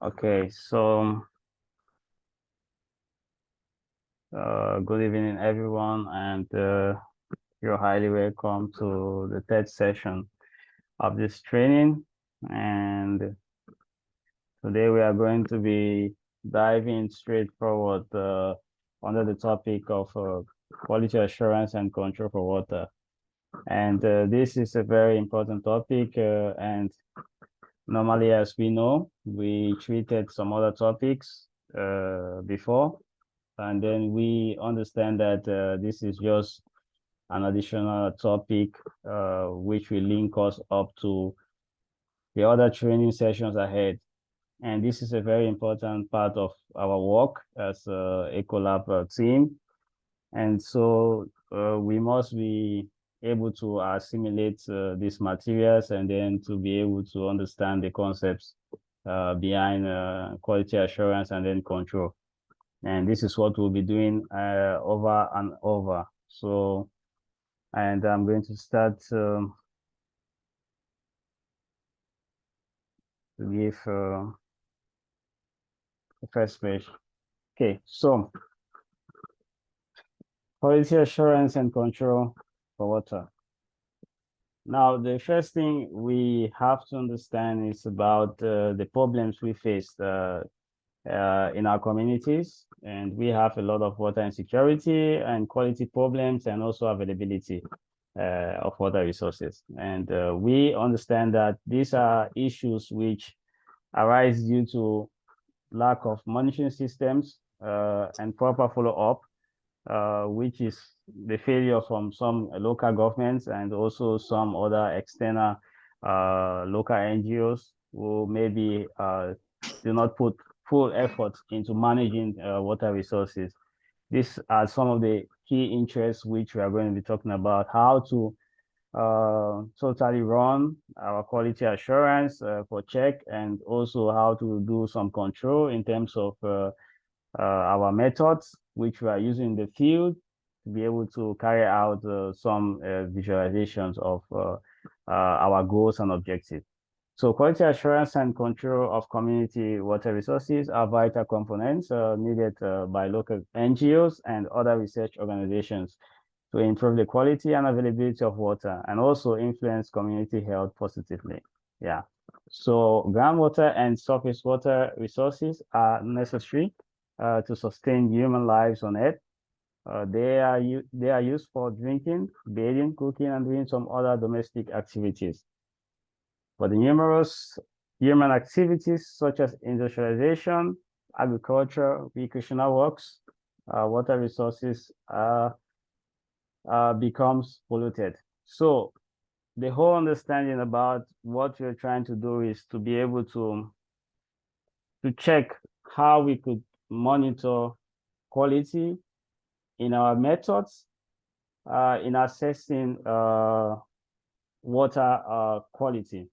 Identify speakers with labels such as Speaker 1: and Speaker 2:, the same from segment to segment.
Speaker 1: Okay, so good evening, everyone, and you're highly welcome to the third session of this training. And today we are going to be diving straightforward under the topic of quality assurance and control for water. And this is a very important topic, and normally, as we know, we treated some other topics before. And then we understand that this is just an additional topic which will link us up to the other training sessions ahead. And this is a very important part of our work as a Ecolab team. And so we must be able to assimilate these materials and then to be able to understand the concepts behind quality assurance and then control. And this is what we'll be doing over and over. So, and I'm going to start to give the first page. Okay, so quality assurance and control for water. Now, the first thing we have to understand is about the problems we face in our communities. And we have a lot of water insecurity and quality problems and also availability of water resources. And we understand that these are issues which arise due to lack of monitoring systems and proper follow-up, which is the failure from some local governments and also some other external local NGOs who maybe do not put full effort into managing water resources. These are some of the key interests which we are going to be talking about: how to totally run our quality assurance for check, and also how to do some control in terms of our methods which we are using in the field to be able to carry out some visualizations of our goals and objectives. So quality assurance and control of community water resources are vital components needed by local NGOs and other research organizations to improve the quality and availability of water and also influence community health positively. Yeah. So groundwater and surface water resources are necessary to sustain human lives on Earth. They are used for drinking, bathing, cooking, and doing some other domestic activities. For the numerous human activities such as industrialization, agriculture, recreational works, water resources becomes polluted. So the whole understanding about what we're trying to do is to be able to check how we could monitor quality in our methods in assessing water quality.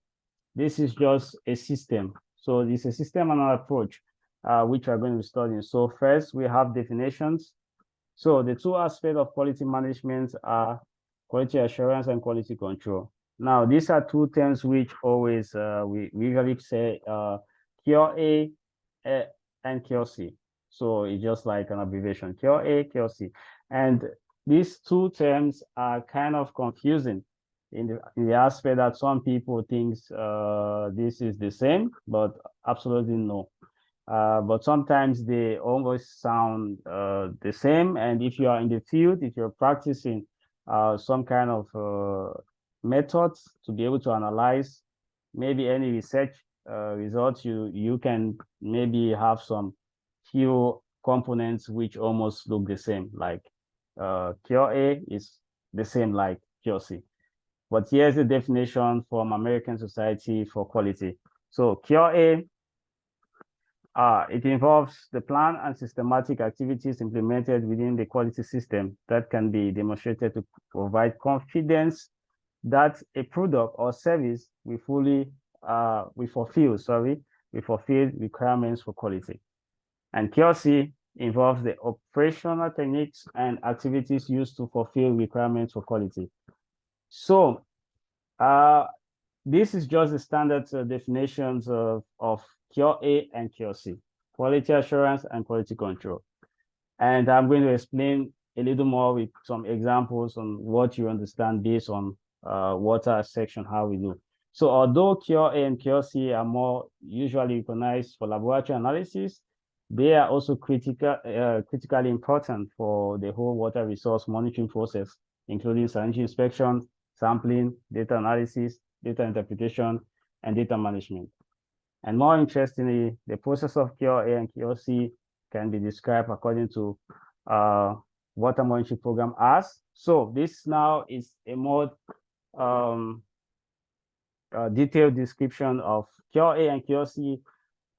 Speaker 1: This is just a system. So it's a system and an approach which we're going to be studying. So first we have definitions. So the two aspects of quality management are quality assurance and quality control. Now, these are two terms which always we usually say cure A and cure C. So it's just like an abbreviation, cure A, cure C. And these two terms are kind of confusing in the aspect that some people think this is the same, but absolutely no. But sometimes they almost sound the same. And if you are in the field, if you're practicing some kind of methods to be able to analyze maybe any research results, you can maybe have some few components which almost look the same, like cure A is the same like cure C. But here's the definition from American Society for Quality. So cure A, it involves the plan and systematic activities implemented within the quality system that can be demonstrated to provide confidence that a product or service will fulfill requirements for quality. And QC involves the operational techniques and activities used to fulfill requirements for quality. So this is just the standard definitions of Cure A and Cure C, quality assurance and quality control. And I'm going to explain a little more with some examples on what you understand based on water section, how we do. So although Cure A and Cure C are more usually recognized for laboratory analysis, they are also critically important for the whole water resource monitoring process, including salinity inspection, sampling, data analysis, data interpretation, and data management. And more interestingly, the process of Cure A and Cure C can be described according to water monitoring program as. So this now is a more detailed description of Cure A and Cure C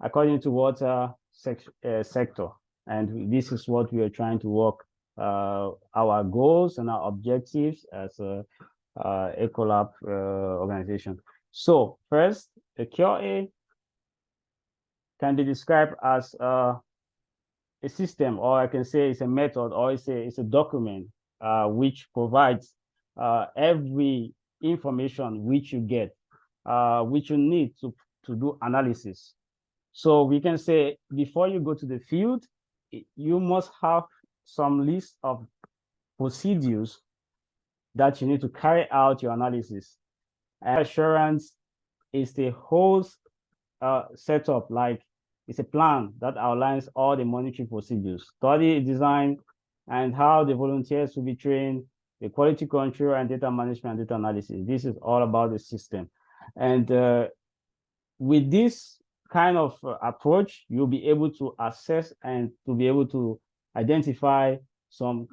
Speaker 1: according to water sector. And this is what we are trying to work our goals and our objectives as a Ecolab organization. So first, the Cure A can be described as a system, or I can say it's a method, or it's a document which provides every information which you get, which you need to do analysis. So we can say before you go to the field, you must have some list of procedures that you need to carry out your analysis. And assurance is the whole setup, like it's a plan that outlines all the monitoring procedures, study design, and how the volunteers will be trained, the quality control and data management and data analysis. This is all about the system. And with this kind of approach, you'll be able to assess and to be able to identify some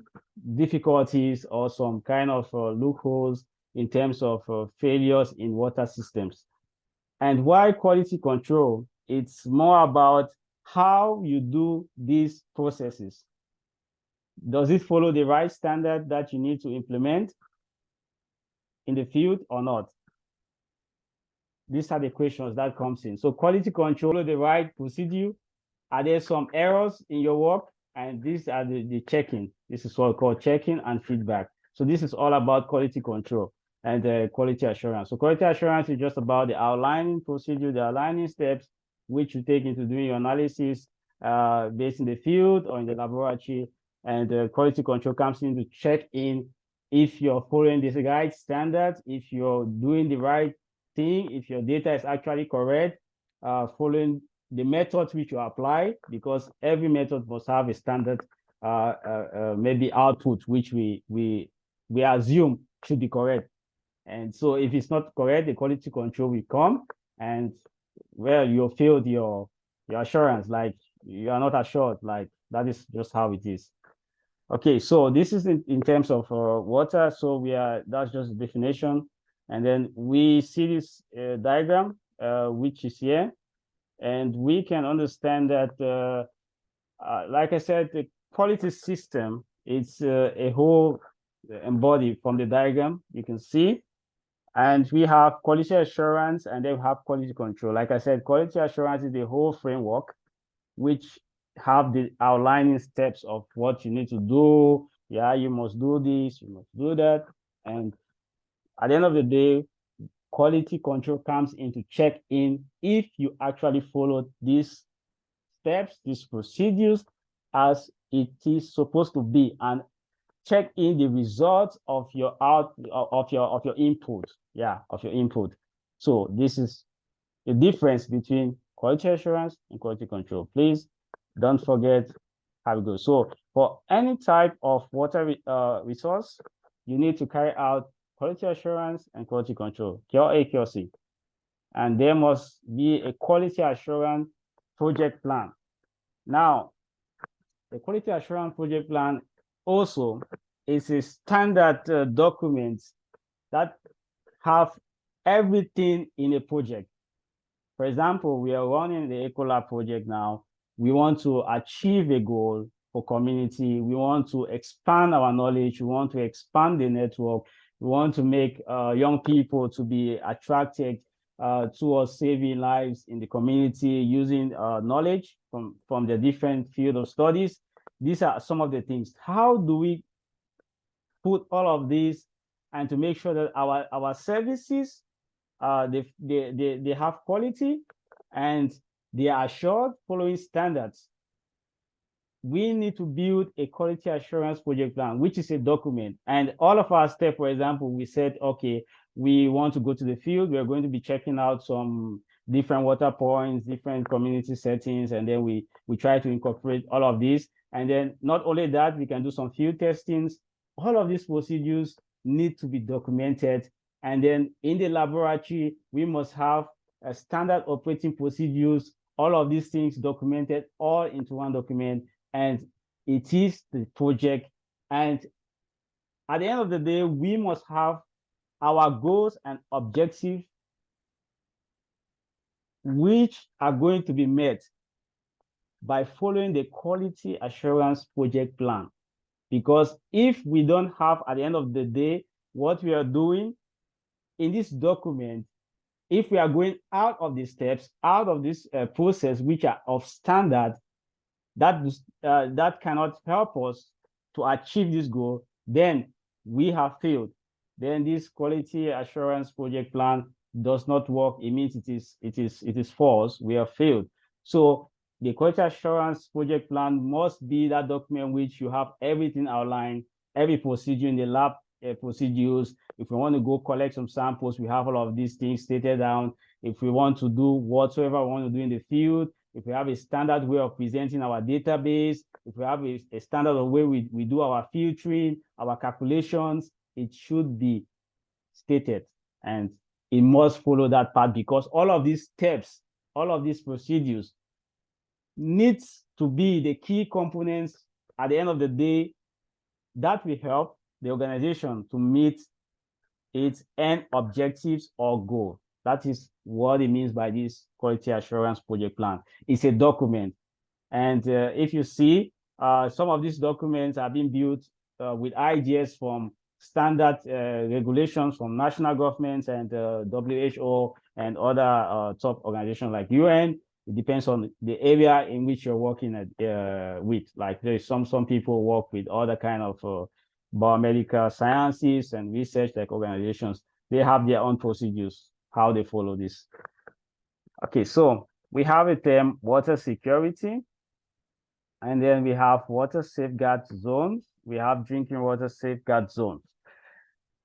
Speaker 1: difficulties or some kind of loopholes in terms of failures in water systems. And why quality control? It's more about how you do these processes. Does it follow the right standard that you need to implement in the field or not? These are the questions that comes in. So quality control, the right procedure. Are there some errors in your work? And these are the checking. This is what we call checking and feedback. So this is all about quality control and quality assurance. So quality assurance is just about the outlining procedure, the outlining steps, which you take into doing your analysis based in the field or in the laboratory. And quality control comes in to check in if you're following the right standards, if you're doing the right thing, if your data is actually correct, following the methods which you apply, because every method must have a standard maybe output which we assume should be correct. And so if it's not correct, the quality control will come and well, you failed your assurance, like you are not assured, like that is just how it is. Okay, so this is in terms of water. So that's just the definition. And then we see this diagram, which is here. And we can understand that, like I said, the quality system, it's a whole embodied from the diagram, you can see. And we have quality assurance and then we have quality control. Like I said, quality assurance is the whole framework, which have the outlining steps of what you need to do. Yeah, you must do this, you must do that. And at the end of the day, quality control comes in to check in if you actually follow these steps, these procedures as it is supposed to be, and check in the results of your input. Yeah, of your input. So this is the difference between quality assurance and quality control. Please don't forget how it goes. So for any type of water resource, you need to carry out quality assurance and quality control, Cure A, Cure C. And there must be a quality assurance project plan. Now, the quality assurance project plan also is a standard document that have everything in a project. For example, we are running the Ecolab project now. We want to achieve a goal for community. We want to expand our knowledge. We want to expand the network. We want to make young people to be attracted towards saving lives in the community using knowledge from the different field of studies. These are some of the things. How do we put all of these and to make sure that our services they have quality and they are assured following standards. We need to build a quality assurance project plan, which is a document. And all of our steps, for example, we said, okay, we want to go to the field. We're going to be checking out some different water points, different community settings, and then we try to incorporate all of this. And then not only that, we can do some field testings. All of these procedures need to be documented. And then in the laboratory, we must have a standard operating procedures, all of these things documented all into one document, and it is the project. And at the end of the day, we must have our goals and objectives which are going to be met by following the quality assurance project plan. Because if we don't have, at the end of the day, what we are doing in this document, if we are going out of the steps, out of this process, which are of standard, that cannot help us to achieve this goal, then we have failed. Then this quality assurance project plan does not work. It means it is false. We have failed. So the quality assurance project plan must be that document which you have everything outlined, every procedure in the lab procedures. If we want to go collect some samples, we have all of these things stated down. If we want to do whatsoever we want to do in the field, if we have a standard way of presenting our database, if we have a standard of way we do our filtering, our calculations, it should be stated. And it must follow that path, because all of these steps, all of these procedures needs to be the key components at the end of the day that will help the organization to meet its end objectives or goal. That is what it means by this quality assurance project plan. It's a document. And if you see, some of these documents are being built with ideas from standard regulations from national governments and WHO and other top organizations like UN. It depends on the area in which you're working with. Like there's some people work with other kind of biomedical sciences and research like organizations. They have their own procedures, how they follow this. Okay, so we have a term, water security. And then we have water safeguard zones. We have drinking water safeguard zones.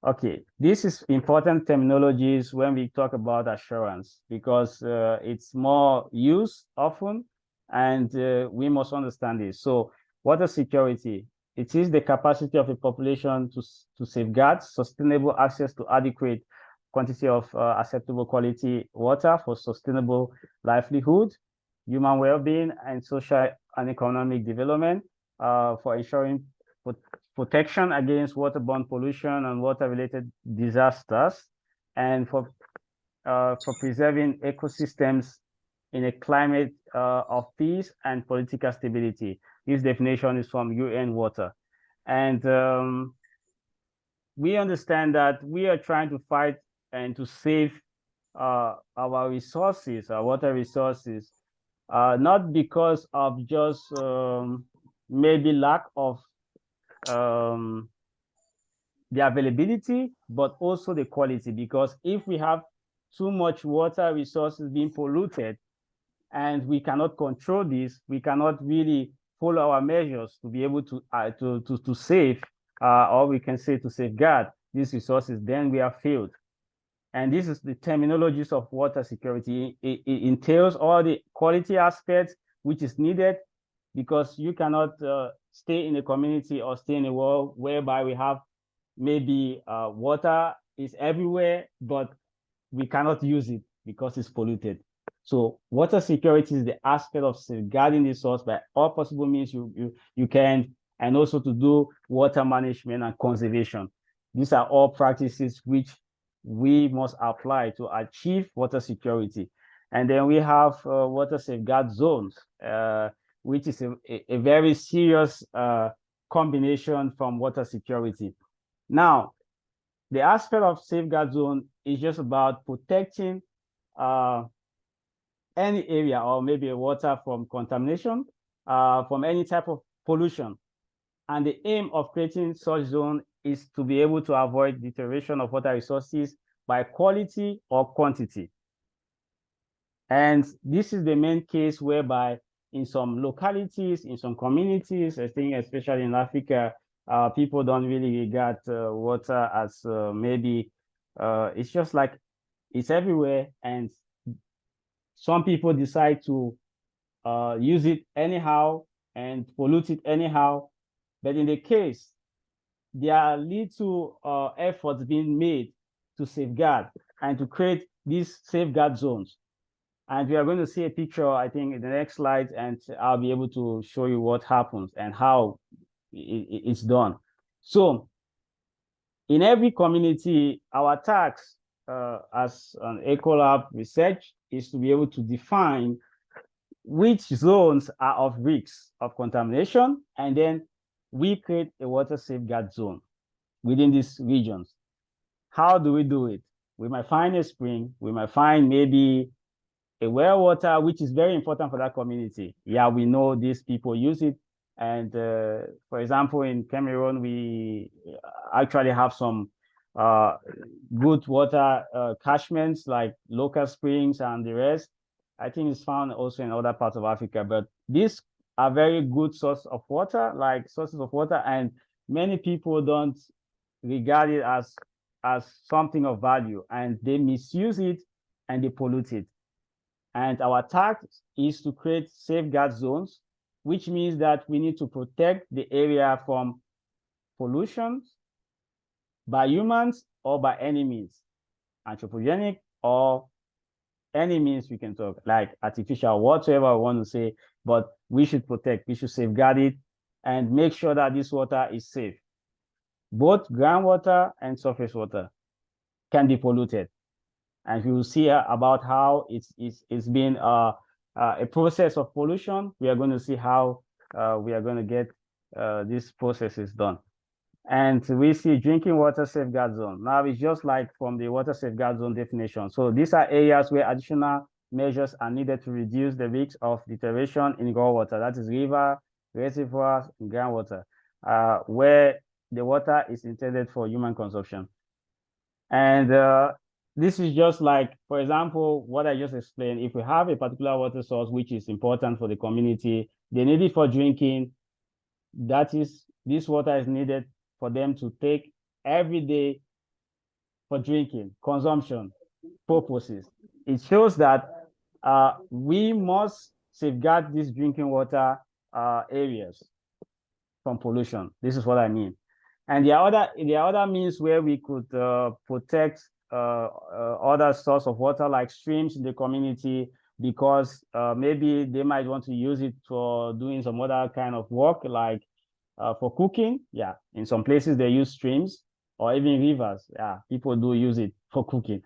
Speaker 1: Okay, this is important terminologies when we talk about assurance, because it's more used often, and we must understand this. So water security, it is the capacity of a population to safeguard sustainable access to adequate quantity of acceptable quality water for sustainable livelihood, human well-being, and social and economic development, for ensuring protection against waterborne pollution and water-related disasters, and for preserving ecosystems in a climate of peace and political stability. This definition is from UN Water. And we understand that we are trying to fight and to save our resources, our water resources, not because of just maybe lack of the availability, but also the quality. Because if we have too much water resources being polluted and we cannot control this, we cannot really follow our measures to be able to save, or we can say to safeguard these resources, then we have failed. And this is the terminologies of water security. It entails all the quality aspects which is needed, because you cannot stay in a community or stay in a world whereby we have maybe water is everywhere, but we cannot use it because it's polluted. So water security is the aspect of safeguarding the source by all possible means you can, and also to do water management and conservation. These are all practices which we must apply to achieve water security. And then we have water safeguard zones, which is a very serious combination from water security. Now, the aspect of safeguard zone is just about protecting any area or maybe water from contamination, from any type of pollution. And the aim of creating such zone is to be able to avoid deterioration of water resources by quality or quantity. And this is the main case whereby in some localities, in some communities, I think especially in Africa, people don't really regard water as maybe it's just like it's everywhere, and some people decide to use it anyhow and pollute it anyhow. But in the case, there are little efforts being made to safeguard and to create these safeguard zones. And we are going to see a picture, I think, in the next slide, and I'll be able to show you what happens and how it's done. So in every community, our task as an Ecolab research is to be able to define which zones are of risk of contamination, and then we create a water safeguard zone within these regions. How do we do it? We might find a spring, we might find maybe a well water, which is very important for that community. Yeah, we know these people use it. And for example, in Cameroon, we actually have some good water catchments like local springs and the rest. I think it's found also in other parts of Africa, but these are very good sources of water, and many people don't regard it as something of value, and they misuse it and they pollute it. And our task is to create safeguard zones, which means that we need to protect the area from pollution by humans or by any means, anthropogenic or any means we can talk, like artificial, whatever we want to say, but we should protect, we should safeguard it and make sure that this water is safe. Both groundwater and surface water can be polluted. And we will see about how it's been a process of pollution. We are going to see how we are going to get these processes done. And we see drinking water safeguard zone. Now it's just like from the water safeguard zone definition. So these are areas where additional measures are needed to reduce the risk of deterioration in groundwater. That is river, reservoirs, and groundwater, where the water is intended for human consumption. And this is just like, for example, what I just explained. If we have a particular water source which is important for the community, they need it for drinking, that is, this water is needed for them to take every day for drinking, consumption purposes. It shows that we must safeguard these drinking water areas from pollution. This is what I mean. And there are other means where we could protect other source of water like streams in the community, because maybe they might want to use it for doing some other kind of work, like for cooking. Yeah, in some places they use streams or even rivers. Yeah, people do use it for cooking.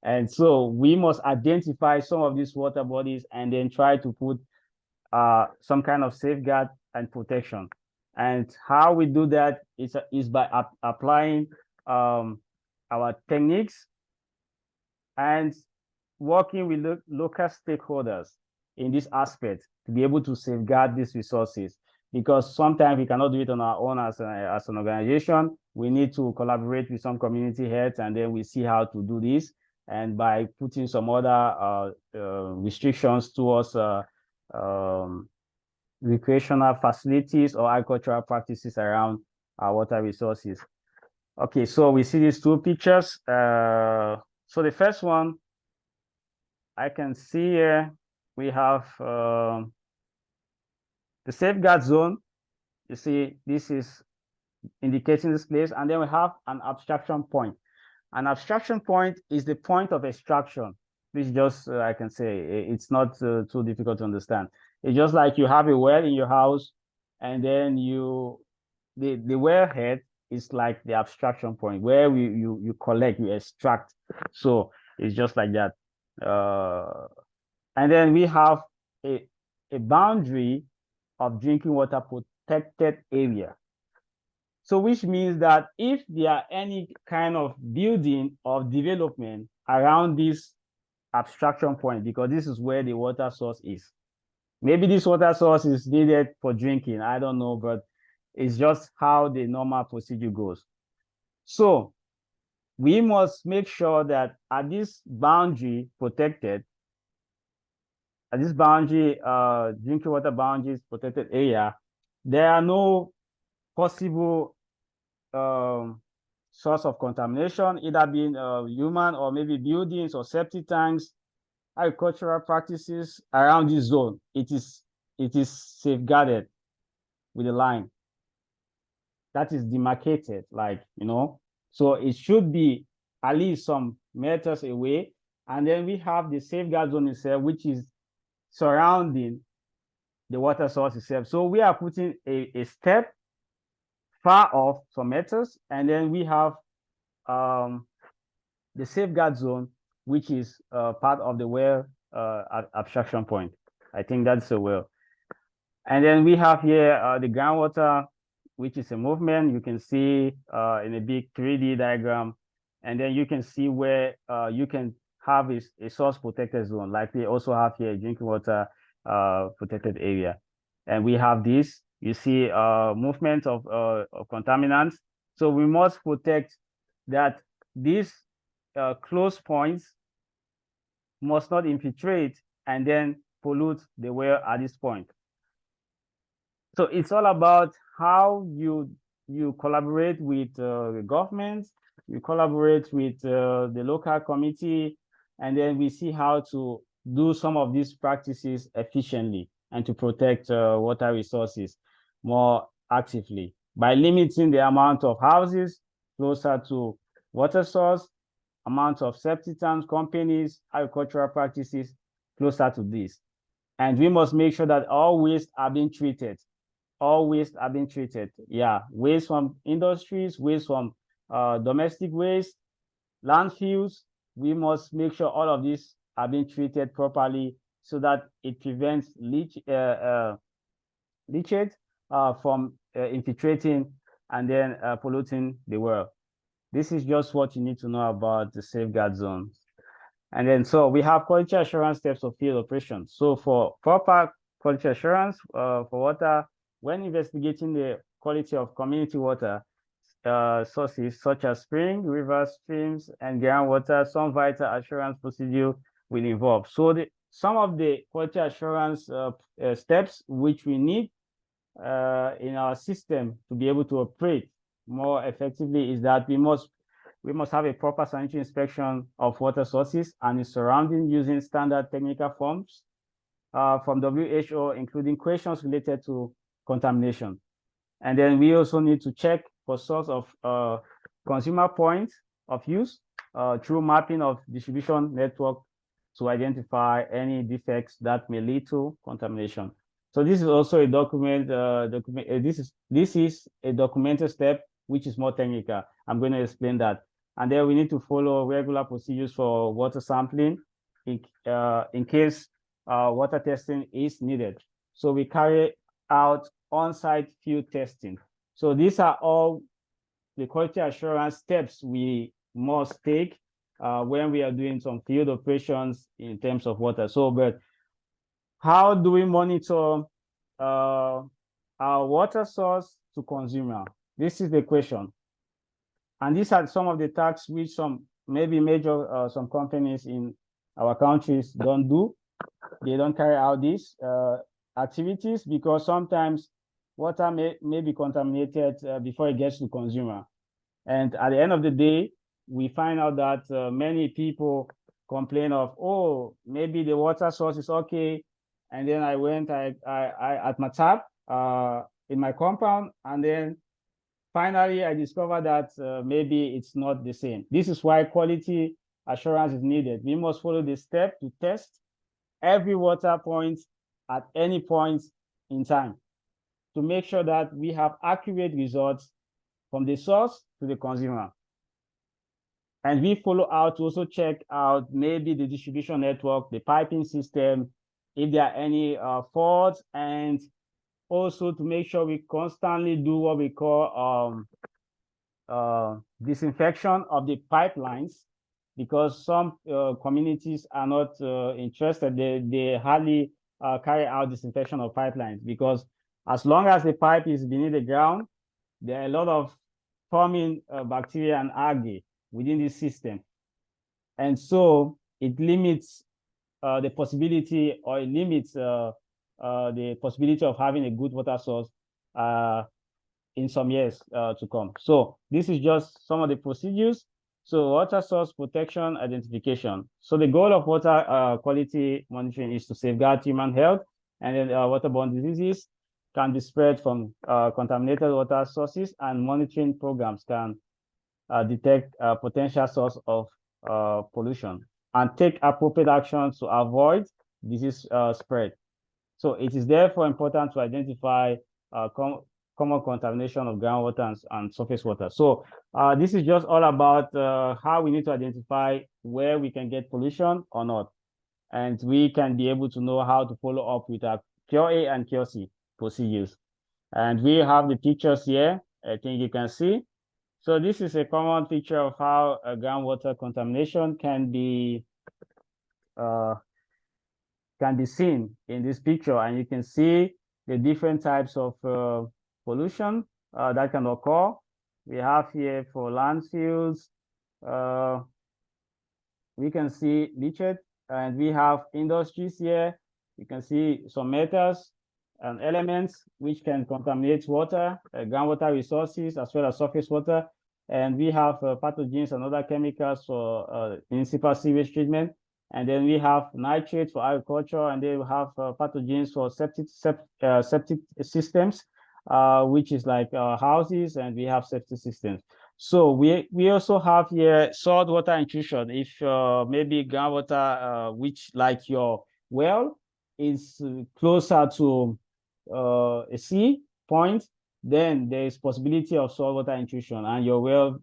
Speaker 1: And so we must identify some of these water bodies and then try to put some kind of safeguard and protection. And how we do that is by applying our techniques and working with local stakeholders in this aspect to be able to safeguard these resources. Because sometimes we cannot do it on our own as an organization. We need to collaborate with some community heads, and then we see how to do this. And by putting some other restrictions towards recreational facilities or agricultural practices around our water resources. Okay, so we see these two pictures. So the first one, I can see here, we have the safeguard zone. You see, this is indicating this place, and then we have an abstraction point. An abstraction point is the point of extraction, which just, I can say, it's not too difficult to understand. It's just like you have a well in your house, and then the wellhead is like the abstraction point where you collect, you extract. So it's just like that. And then we have a boundary of drinking water protected area. So which means that if there are any kind of building or development around this abstraction point, because this is where the water source is. Maybe this water source is needed for drinking, I don't know, but it's just how the normal procedure goes. So we must make sure that at this boundary protected, at this boundary, drinking water boundaries protected area, there are no possible source of contamination, either being human or maybe buildings or septic tanks, agricultural practices around this zone. It is safeguarded with a line that is demarcated, like, so it should be at least some meters away. And then we have the safeguard zone itself, which is surrounding the water source itself. So we are putting a step far off some meters, and then we have the safeguard zone, which is part of the well abstraction point. I think that's a well. And then we have here the groundwater, which is a movement. You can see in a big 3D diagram, and then you can see where you can have a source protected zone, like we also have here a drinking water protected area. And we have this, you see movement of contaminants. So we must protect that these close points must not infiltrate and then pollute the well at this point. So it's all about how you collaborate with the government, you collaborate with the local committee, and then we see how to do some of these practices efficiently and to protect water resources more actively by limiting the amount of houses closer to water source, amount of septic tanks, companies, agricultural practices closer to this. And we must make sure that all waste are being treated. All waste are being treated. Yeah, waste from industries, waste from domestic waste, landfills. We must make sure all of these are being treated properly so that it prevents leachate from infiltrating and then polluting the well. This is just what you need to know about the safeguard zones. And then, so we have quality assurance steps of field operations. So for proper quality assurance for water, when investigating the quality of community water sources such as spring, rivers, streams, and groundwater, some vital assurance procedure will involve. So some of the quality assurance steps which we need in our system to be able to operate more effectively is that we must have a proper sanitary inspection of water sources and its surrounding using standard technical forms from WHO, including questions related to contamination. And then we also need to check for source of consumer points of use through mapping of distribution network to identify any defects that may lead to contamination. So this is also a this is a documented step which is more technical. I'm going to explain that. And then we need to follow regular procedures for water sampling in case water testing is needed. So we carry out on-site field testing. So these are all the quality assurance steps we must take when we are doing some field operations in terms of water. So, but how do we monitor our water source to consumer? This is the question. And these are some of the tasks which some maybe major some companies in our countries don't do. They don't carry out these activities because sometimes water may be contaminated before it gets to consumer. And at the end of the day, we find out that many people complain of, oh, maybe the water source is okay. And then I went I at my tap in my compound, and then finally I discovered that maybe it's not the same. This is why quality assurance is needed. We must follow the step to test every water point at any point in time to make sure that we have accurate results from the source to the consumer. And we follow out to also check out maybe the distribution network, the piping system, if there are any faults, and also to make sure we constantly do what we call disinfection of the pipelines, because some communities are not interested. They hardly carry out disinfection of pipelines, because as long as the pipe is beneath the ground, there are a lot of forming bacteria and algae within this system. And so it limits the possibility, or it limits the possibility of having a good water source in some years to come. So this is just some of the procedures. So water source protection identification. So the goal of water quality monitoring is to safeguard human health, and then waterborne diseases can be spread from contaminated water sources, and monitoring programs can detect potential source of pollution and take appropriate actions to avoid disease spread. So it is therefore important to identify common contamination of groundwater and surface water. So this is just all about how we need to identify where we can get pollution or not. And we can be able to know how to follow up with our Cure A and Cure C procedures. And we have the pictures here, I think you can see. So this is a common picture of how groundwater contamination can be seen in this picture, and you can see the different types of pollution that can occur. We have here for landfills, we can see leachate, and we have industries here. You can see some metals and elements which can contaminate water, groundwater resources, as well as surface water. And we have pathogens and other chemicals for municipal sewage treatment. And then we have nitrates for agriculture, and then we have pathogens for septic systems, which is like houses, and we have septic systems. So we also have here salt water intrusion. If maybe groundwater, which like your well, is closer to a sea point, then there is possibility of saltwater intrusion, and your well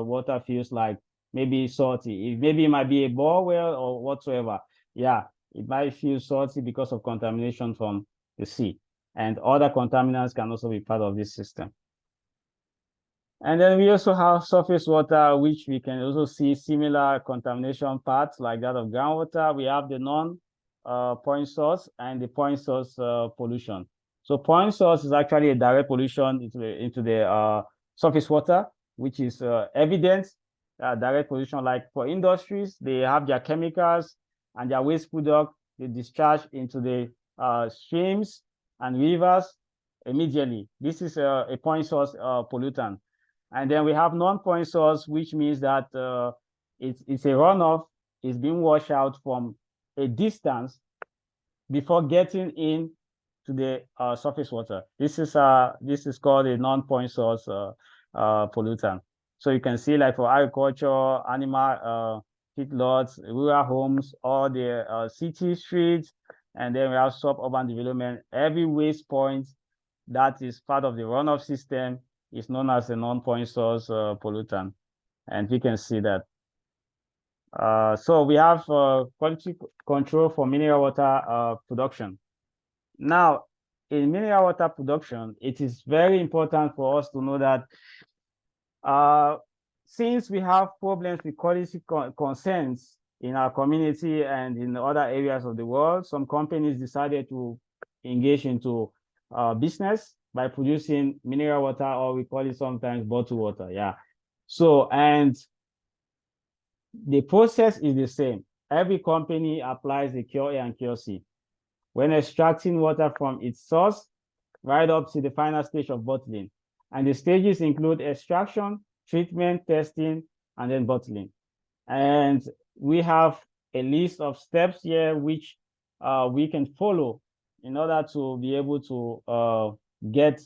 Speaker 1: water feels like maybe salty. Maybe it might be a bore well or whatsoever. Yeah, it might feel salty because of contamination from the sea, and other contaminants can also be part of this system. And then we also have surface water, which we can also see similar contamination paths like that of groundwater. We have the non-point source and the point source pollution. So point source is actually a direct pollution into the surface water, which is evident direct pollution. Like for industries, they have their chemicals and their waste product, they discharge into the streams and rivers immediately. This is a point source pollutant. And then we have non-point source, which means that it's a runoff, it's being washed out from a distance before getting in to the surface water. This is called a non-point source pollutant. So you can see, like for agriculture, animal feedlots, rural homes, all the city streets, and then we have suburban development. Every waste point that is part of the runoff system is known as a non-point source pollutant, and we can see that. So we have quality control for mineral water production. Now, in mineral water production, it is very important for us to know that since we have problems with quality concerns in our community and in other areas of the world, some companies decided to engage into business by producing mineral water, or we call it sometimes bottled water. Yeah. So, and the process is the same. Every company applies the Cure A and Cure C when extracting water from its source right up to the final stage of bottling. And the stages include extraction, treatment, testing, and then bottling. And we have a list of steps here which we can follow in order to be able to get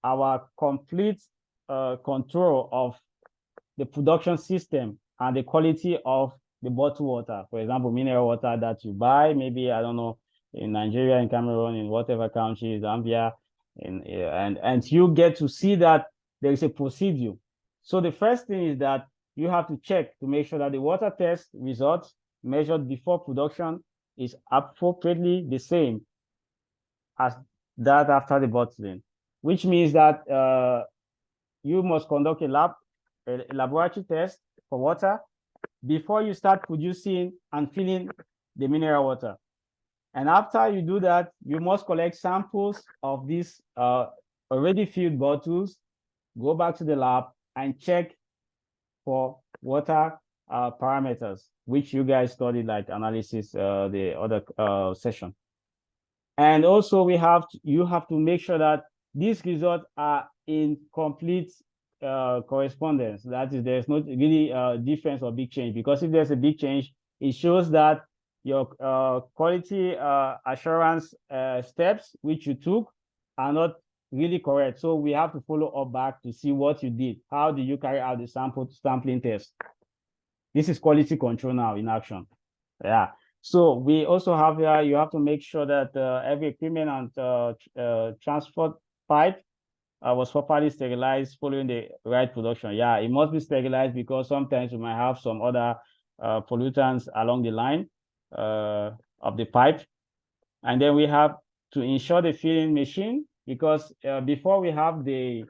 Speaker 1: our complete control of the production system and the quality of the bottled water. For example, mineral water that you buy, maybe, I don't know, in Nigeria, in Cameroon, in whatever country, Zambia, and you get to see that there is a procedure. So the first thing is that you have to check to make sure that the water test results measured before production is appropriately the same as that after the bottling, which means that you must conduct a laboratory test for water before you start producing and filling the mineral water. And after you do that, you must collect samples of these already filled bottles, go back to the lab and check for water parameters, which you guys studied like analysis the other session. And also you have to make sure that these results are in complete correspondence. That is, there's not really difference or big change, because if there's a big change, it shows that your quality assurance steps which you took are not really correct. So we have to follow up back to see what you did. How did you carry out the sampling test? This is quality control now in action. Yeah. So we also have here, you have to make sure that every equipment and transport pipe was properly sterilized following the right production. Yeah, it must be sterilized because sometimes you might have some other pollutants along the line of the pipe. And then we have to ensure the filling machine, because before we have the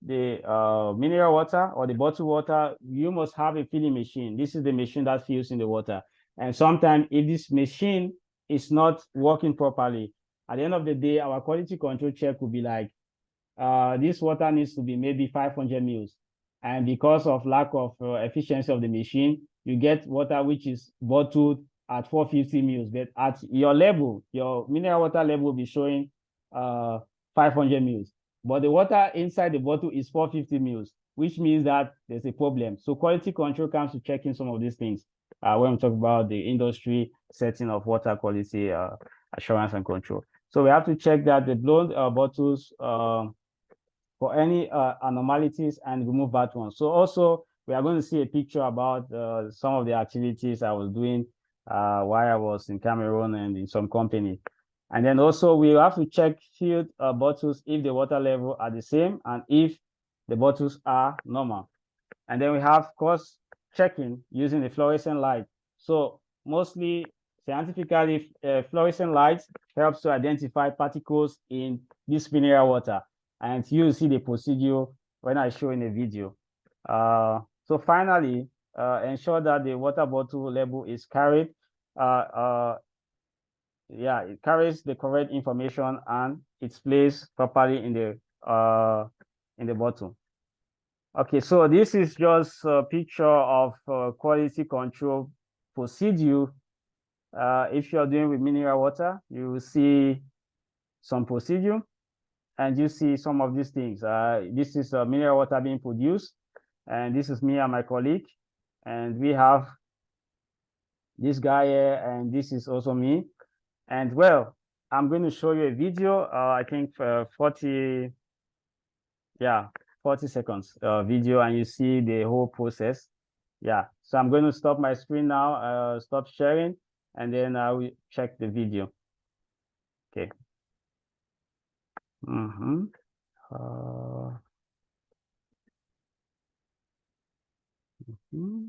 Speaker 1: mineral water or the bottled water, you must have a filling machine. This is the machine that fills in the water. And sometimes if this machine is not working properly, at the end of the day, our quality control check will be like, this water needs to be maybe 500 mils. And because of lack of efficiency of the machine, you get water which is bottled at 450 mils. But at your level, your mineral water level will be showing 500 mils. But the water inside the bottle is 450 mils, which means that there's a problem. So quality control comes to checking some of these things when we talk about the industry setting of water quality assurance and control. So we have to check that the blown bottles for any anomalies and remove bad ones. So also we are going to see a picture about some of the activities I was doing while I was in Cameroon and in some company. And then also we have to check filled bottles if the water level are the same and if the bottles are normal. And then we have course checking using the fluorescent light. So mostly scientifically, fluorescent lights helps to identify particles in this mineral water. And you see the procedure when I show in a video. So finally, ensure that the water bottle label is carried. Yeah, it carries the correct information and it's placed properly in the bottle. Okay, so this is just a picture of quality control procedure. If you're doing with mineral water, you will see some procedure and you see some of these things. This is mineral water being produced, and this is me and my colleague. And we have this guy here, and this is also me. And well, I'm going to show you a video, I think 40, yeah, 40 seconds video, and you see the whole process. Yeah, so I'm going to stop my screen now, stop sharing, and then I will check the video. Okay. Mm-hmm. Mm-hmm.